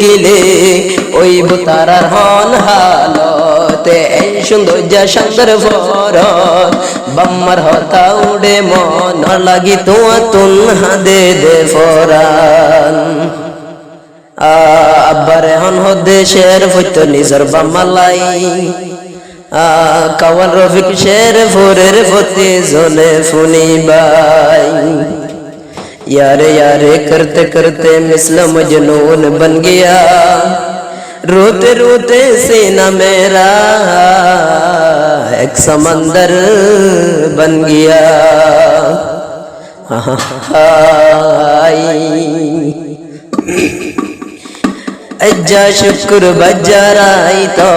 গিলে ওই তারার হন হালতে এই সৌন্দর্য সুন্দর ফরত বাম্মার হতা উড়ে মন লাগি তোমা তুন হাদে দে ফরান আব্বারে হন দেশের ফৈত নিজর বাম্মালাই কাওয়াল রফিক শের ফোরের ফতে জলে ফুনি বাই यारे यारे करते करते मिसला मजनून बन गया रोते रोते सीना मेरा एक समंदर बन गया अज्जा शुक्र बजाराई तो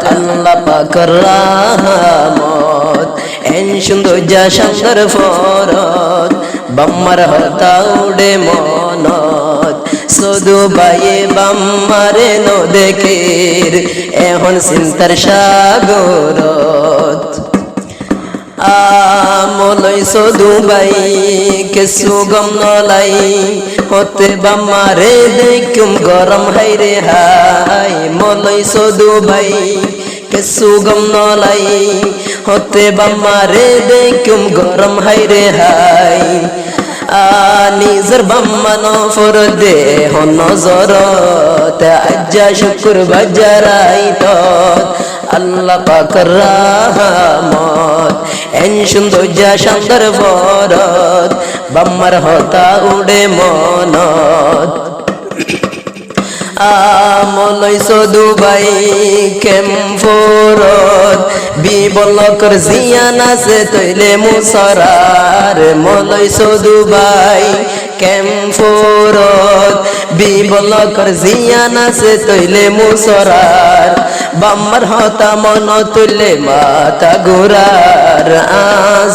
अल्लाह पाक रहमत एन सुंदर सुंदर फरत বাম্মার হতা উড়ে মনত শুধু বাইয়ে বাম্মারে ন দেখের এখন চিন্তার সাগরত আমলই শুধু বাই কিছু গম নলাই হতে বাম্মারে দেখুম গরম হাইরে হাই মলই শুধু বাই কিছু গম নলাই হতে বাম্মারে দেখুম গরম হাইরে হাই নিজর বাম্মানো ফর দে হন নজরত আজ্জা শুক্র বাজারাই তো আল্লাহ পাক রহমত এন সৌন্দর্য সুন্দর ফরত বাম্মার হতা উড়ে মনত আমলই শুধু বাই কেম ফরত বিবলকর জিয়ান আছে তৈলে মুসরার মলই শুধু বাই কেম ফরত বিবলকর জিয়ান আছে তৈলে মুসরার বাম্মার হতা মন তুলে মাতা গোরার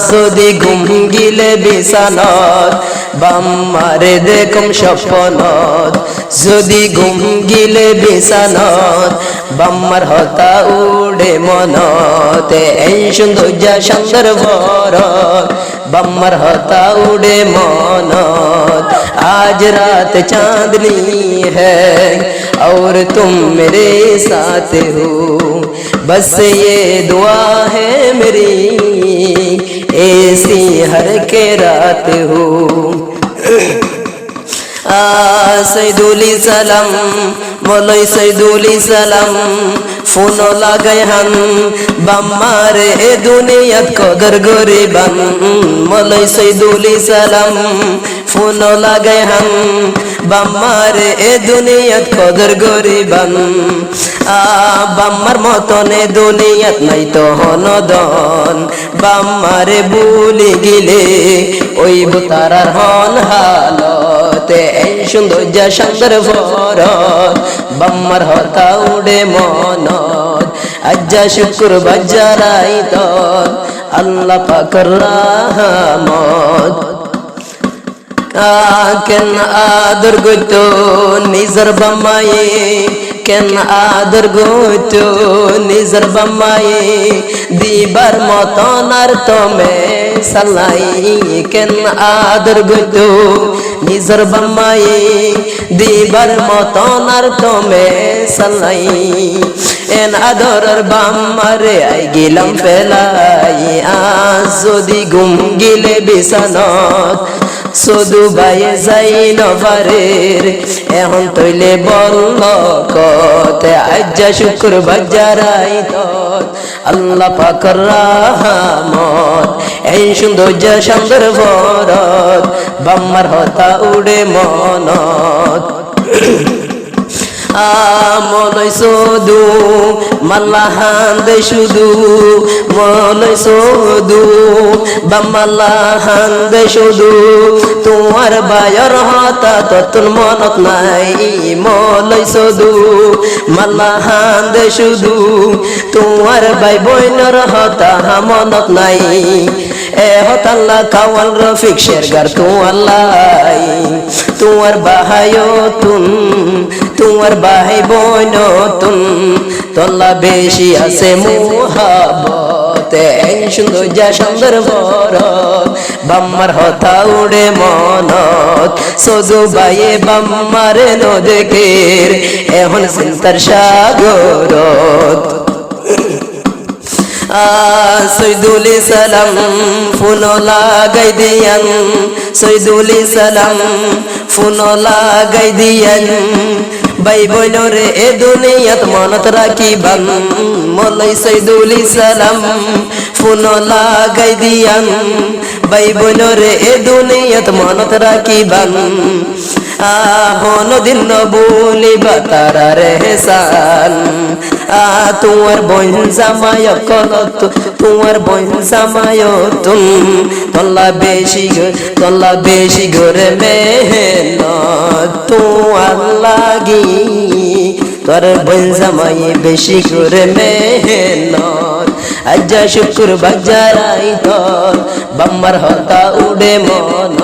যদি ঘুম গিলে বিছানত বাম্মারে দেখুম স্বপ্নত যদি ঘুম গিলে বিছানত বাম্মার হতা উড়ে মনতে এই সৌন্দর্য সুন্দর ভরত বাম্মার হতা উড়ে মনত आज रात चांदनी है और तुम मेरे साथ हो बस ये दुआ है मेरी ऐसी हर के रात हो सैदुली सलाम मौलाई सैदुली सलाम फोन लागाय हान बाम्मारे ए दुनियात कदर गरीबान मौलाई सैदुली सलाम फोन लागाय हान बाम्मारे ए दुनियात कदर गरीबान बाम्मार मतने दुनियात নাই তো হনদন বাম্মারে ভুলি গিলে ওই তারার হন হালতে এই সৌন্দর্য সুন্দর ফরত বাম্মার হতা উড়ে মনত আজ্জা শুক্র বাজারাই তো আল্লাহ পাক রহমত কেন আদর গইতো নিজর বাম্মায়ে কেন আদর গইতো নিজর বাম্মায়ে দিবার মতন আর তমে সালাই কেন আদর গইতো নিজর বাম্মায়ে দিবার মতন আর তমে সালাই এন আদরের বাম্মারে আই গিলাম ফেলাই যদি ঘুম গিলে বিছানত শুধু বাইয়ে যাই নভারের এখন তৈলে বলল কতে আজ্জা শুক্র বাজারাই তত আল্লাহ পাক রহমত এই সৌন্দর্য সুন্দর ভরত বাম্মার হতা উড়ে মনত মলই শুধু মাল্লাহান দে শুধু মলই শুধু বাম্মাল্লাহান দে শুধু তোমার বায়র হতা তোর মনত নাই মলই শুধু মাল্লাহান দে শুধু তোমার ভাই বইনর হতা মনত নাই এ হতাল্লা কাওয়াল রফিক শেরগার তোমাল্লাই তোমার বাহায়তুন তোমার ভাই বোন তুন তোলা বেশি আছে মুহাব্বত সুন্দর যা সুন্দর বরত বাম্মার হতা উড়ে মনত সজু বাইয়ে বাম্মারে নদেকের এখন চিন্তার সাগরত সৈদুল সালাম ফোন লাগাই দিয়ান সৈদুল সালাম ফোন লাগাই দিয়ান ভাই বোনরে এ দুনিয়াত মনত রাখিবান মলাই সৈদুল সালাম ফোন লাগাই দিয়ান ভাই বোনরে এ দুনিয়াত মনত রাখিবান দিন বলিবা তারার হেসান তোমার বোন জামায় কলত তোমার বোন জামায় তল্লা বেশি করে মেহনত তোমার লাগি তোর বোন জামাই বেশি করে মেহনত আজ শুক্র বাজারাই তোর বাম্মার হতা উড়ে মন